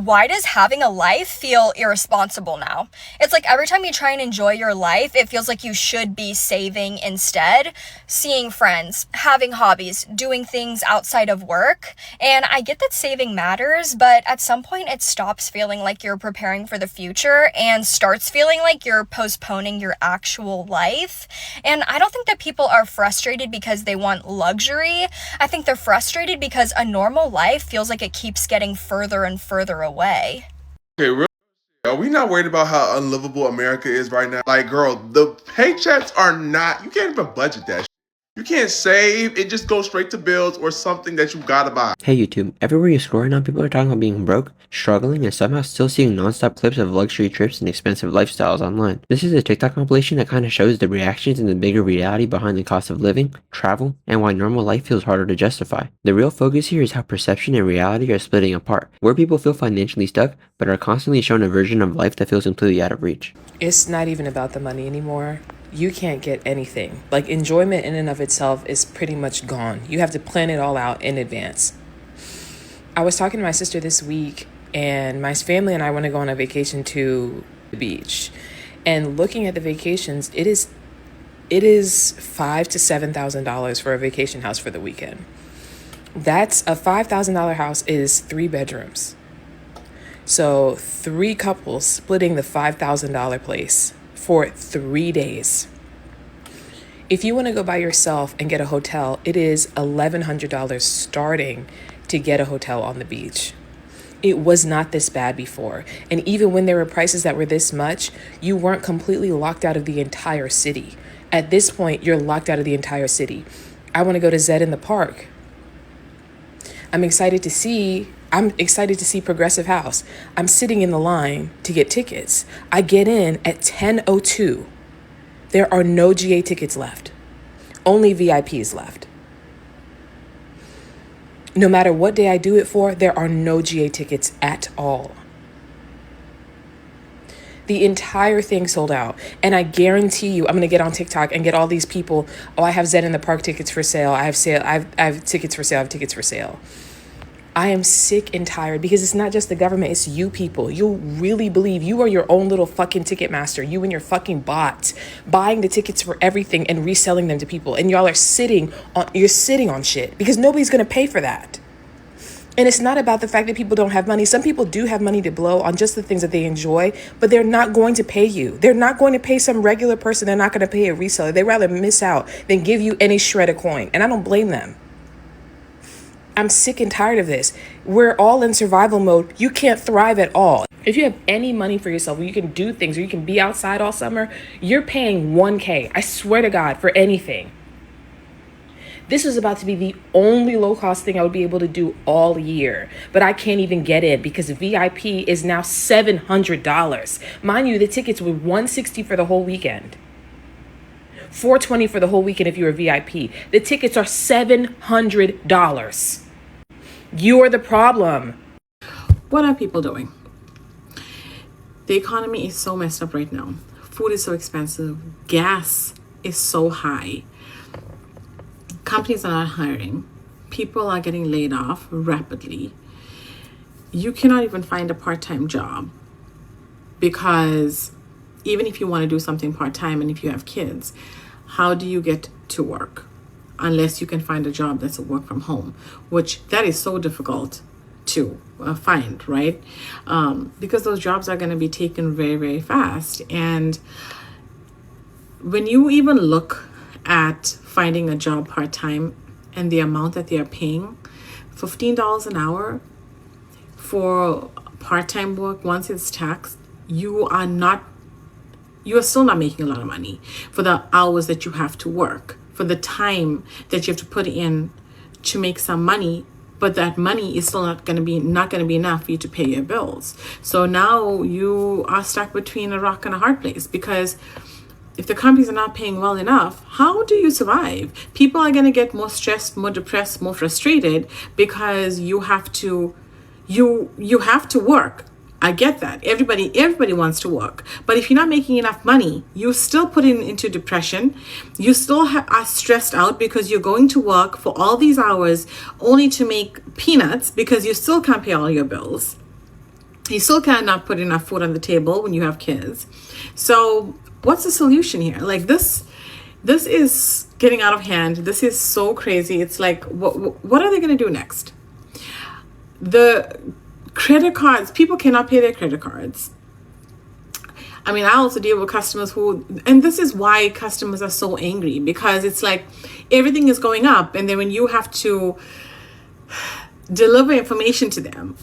why does having a life feel irresponsible now? It's like every time you try and enjoy your life, it feels like you should be saving instead, seeing friends, having hobbies, doing things outside of work. And I get that saving matters, but at some point it stops feeling like you're preparing for the future and starts feeling like you're postponing your actual life. And I don't think that people are frustrated because they want luxury. I think they're frustrated because a normal life feels like it keeps getting further and further away. Okay, really? Are we not worried about how unlivable America is right now? Like, girl, the paychecks are not, you can't even budget that. You can't save, it just goes straight to bills or something that you gotta buy. Hey YouTube, everywhere you scroll right now, people are talking about being broke, struggling, and somehow still seeing non-stop clips of luxury trips and expensive lifestyles online. This is a TikTok compilation that kind of shows the reactions and the bigger reality behind the cost of living, travel, and why normal life feels harder to justify. The real focus here is how perception and reality are splitting apart, where people feel financially stuck, but are constantly shown a version of life that feels completely out of reach. It's not even about the money anymore. You can't get anything. Like, enjoyment in and of itself is pretty much gone. You have to plan it all out in advance. I was talking to my sister this week, and my family and I want to go on a vacation to the beach. And looking at the vacations, it is $5,000 to $7,000 for a vacation house for the weekend. That's a $5,000 house is 3 bedrooms. So 3 couples splitting the $5,000 place for 3 days. If you want to go by yourself and get a hotel, it is $1,100 starting to get a hotel on the beach. It was not this bad before. And even when there were prices that were this much, you weren't completely locked out of the entire city. At this point, you're locked out of the entire city. I want to go to Zed in the Park. I'm excited to see Progressive House. I'm sitting in the line to get tickets. I get in at 10:02. There are no GA tickets left. Only VIPs left. No matter what day I do it for, there are no GA tickets at all. The entire thing sold out. And I guarantee you, I'm going to get on TikTok and get all these people, oh, I have Zed in the Park tickets for sale. I have tickets for sale. I have tickets for sale. I am sick and tired because it's not just the government, it's you people. You really believe you are your own little fucking ticket master, you and your fucking bots, buying the tickets for everything and reselling them to people. And y'all are sitting on shit because nobody's going to pay for that. And it's not about the fact that people don't have money. Some people do have money to blow on just the things that they enjoy, but they're not going to pay you. They're not going to pay some regular person. They're not going to pay a reseller. They'd rather miss out than give you any shred of coin. And I don't blame them. I'm sick and tired of this. We're all in survival mode. You can't thrive at all. If you have any money for yourself, where you can do things, or you can be outside all summer, you're paying $1,000. I swear to God, for anything. This is about to be the only low-cost thing I would be able to do all year. But I can't even get in because VIP is now $700. Mind you, the tickets were $160 for the whole weekend. $420 for the whole weekend if you're a VIP. The tickets are $700. You're the problem. What are people doing? The economy is so messed up right now. Food is so expensive. Gas is so high. Companies are not hiring. People are getting laid off rapidly. You cannot even find a part-time job because even if you want to do something part-time and if you have kids, how do you get to work? Unless you can find a job that's a work from home, which that is so difficult to find, right? Because those jobs are going to be taken very, very fast. And when you even look at finding a job part-time and the amount that they are paying, $15 an hour for part-time work, once it's taxed, you are still not making a lot of money for the hours that you have to work, for the time that you have to put in to make some money, but that money is still not going to be enough for you to pay your bills. So now you are stuck between a rock and a hard place, because if the companies are not paying well enough, how do you survive? People are going to get more stressed, more depressed, more frustrated because you have to work. I get that. Everybody wants to work. But if you're not making enough money, you're still putting into depression. You still are stressed out because you're going to work for all these hours only to make peanuts because you still can't pay all your bills. You still cannot put enough food on the table when you have kids. So what's the solution here? Like this is getting out of hand. This is so crazy. It's like, what are they going to do next? The credit cards, people cannot pay their credit cards. I mean, I also deal with customers who, and this is why customers are so angry, because it's like everything is going up, and then when you have to deliver information to them,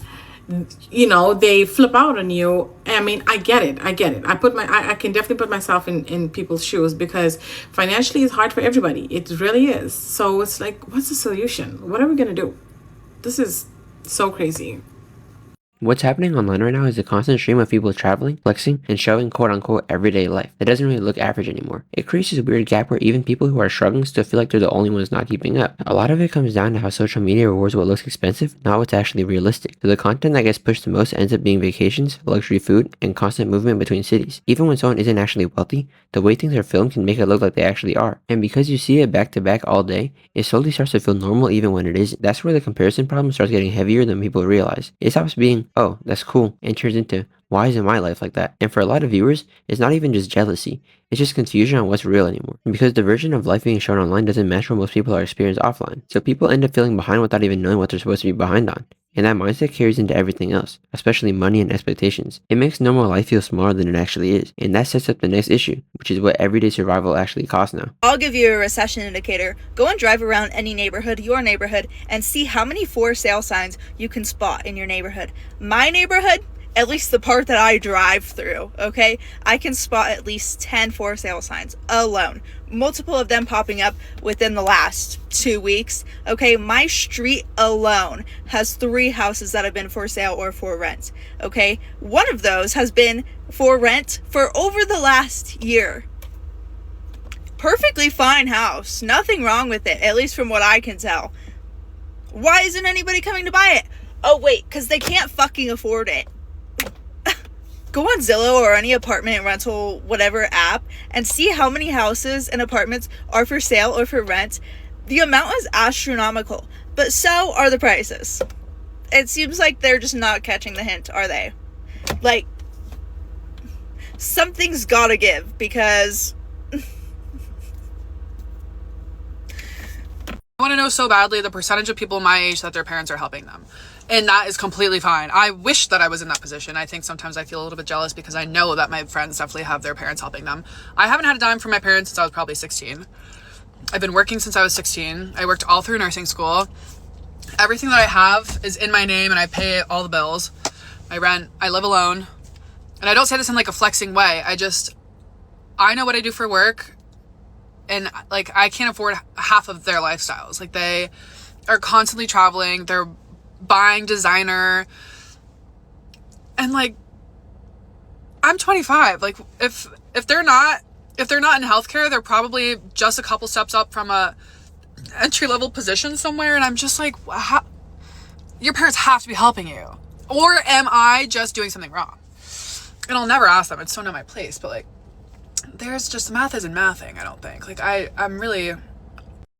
you know, they flip out on you. I mean, I get it. I can definitely put myself in people's shoes, because financially it's hard for everybody. It really is. So it's like, what's the solution? What are we going to do? This is so crazy. What's happening online right now is a constant stream of people traveling, flexing, and showing quote-unquote everyday life that doesn't really look average anymore. It creates this weird gap where even people who are struggling still feel like they're the only ones not keeping up. A lot of it comes down to how social media rewards what looks expensive, not what's actually realistic. So the content that gets pushed the most ends up being vacations, luxury food, and constant movement between cities. Even when someone isn't actually wealthy, the way things are filmed can make it look like they actually are. And because you see it back to back all day, it slowly starts to feel normal even when it isn't. That's where the comparison problem starts getting heavier than people realize. It stops being, oh, that's cool, and turns into, why isn't my life like that? And for a lot of viewers, it's not even just jealousy, it's just confusion on what's real anymore. Because the version of life being shown online doesn't match what most people are experiencing offline. So people end up feeling behind without even knowing what they're supposed to be behind on. And that mindset carries into everything else, especially money and expectations. It makes normal life feel smaller than it actually is. And that sets up the next issue, which is what everyday survival actually costs now. I'll give you a recession indicator. Go and drive around any neighborhood, your neighborhood, and see how many for sale signs you can spot in your neighborhood. My neighborhood, at least the part that I drive through, okay, I can spot at least 10 for sale signs alone. Multiple of them popping up within the last 2 weeks. Okay, my street alone has 3 houses that have been for sale or for rent. Okay, one of those has been for rent for over the last year. Perfectly fine house, nothing wrong with it, at least from what I can tell. Why isn't anybody coming to buy it? Oh wait, because they can't fucking afford it. Go on Zillow or any apartment rental whatever app and see how many houses and apartments are for sale or for rent. The amount is astronomical, but so are the prices. It seems like they're just not catching the hint, are they? Like, something's gotta give, because I want to know so badly the percentage of people my age that their parents are helping them. And that is completely fine. I wish that I was in that position. I think sometimes I feel a little bit jealous because I know that my friends definitely have their parents helping them. I haven't had a dime from my parents since I was probably 16. I've been working since I was 16. I worked all through nursing school. Everything that I have is in my name and I pay all the bills. My rent, I live alone. And I don't say this in like a flexing way. I know what I do for work. And like, I can't afford half of their lifestyles. Like, they are constantly traveling. They're buying designer. And like, I'm 25. Like, if they're not in healthcare, they're probably just a couple steps up from a entry-level position somewhere. And I'm just like, how? Your parents have to be helping you. Or am I just doing something wrong? And I'll never ask them. It's so not my place. But like, there's just, math isn't mathing, I don't think. Like, I'm really...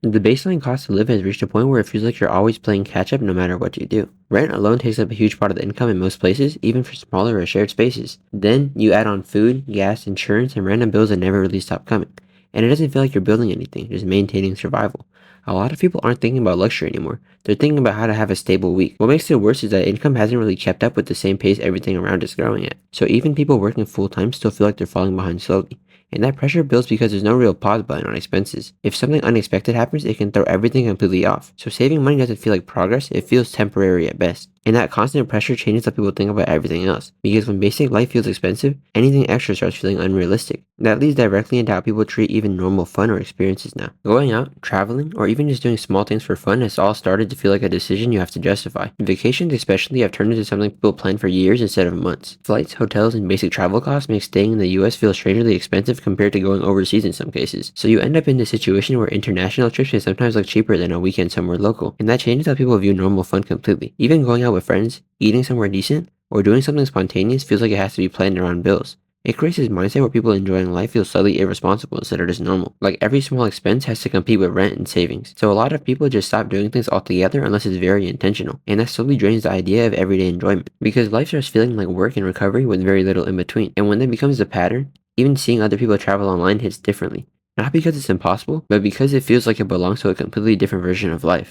The baseline cost to live has reached a point where it feels like you're always playing catch up no matter what you do. Rent alone takes up a huge part of the income in most places, even for smaller or shared spaces. Then you add on food, gas, insurance, and random bills that never really stop coming. And it doesn't feel like you're building anything, just maintaining survival. A lot of people aren't thinking about luxury anymore. They're thinking about how to have a stable week. What makes it worse is that income hasn't really kept up with the same pace everything around is growing at. So even people working full-time still feel like they're falling behind slowly. And that pressure builds because there's no real pause button on expenses. If something unexpected happens, it can throw everything completely off. So saving money doesn't feel like progress, it feels temporary at best. And that constant pressure changes how people think about everything else. Because when basic life feels expensive, anything extra starts feeling unrealistic. That leads directly into how people treat even normal fun or experiences now. Going out, traveling, or even just doing small things for fun has all started to feel like a decision you have to justify. Vacations especially have turned into something people plan for years instead of months. Flights, hotels, and basic travel costs make staying in the US feel strangely expensive compared to going overseas in some cases. So you end up in this situation where international trips can sometimes look cheaper than a weekend somewhere local. And that changes how people view normal fun completely. Even going out with friends, eating somewhere decent, or doing something spontaneous feels like it has to be planned around bills. It creates this mindset where people enjoying life feel slightly irresponsible instead of just normal. Like every small expense has to compete with rent and savings. So a lot of people just stop doing things altogether unless it's very intentional. And that slowly drains the idea of everyday enjoyment. Because life starts feeling like work and recovery with very little in between. And when that becomes a pattern, even seeing other people travel online hits differently. Not because it's impossible, but because it feels like it belongs to a completely different version of life.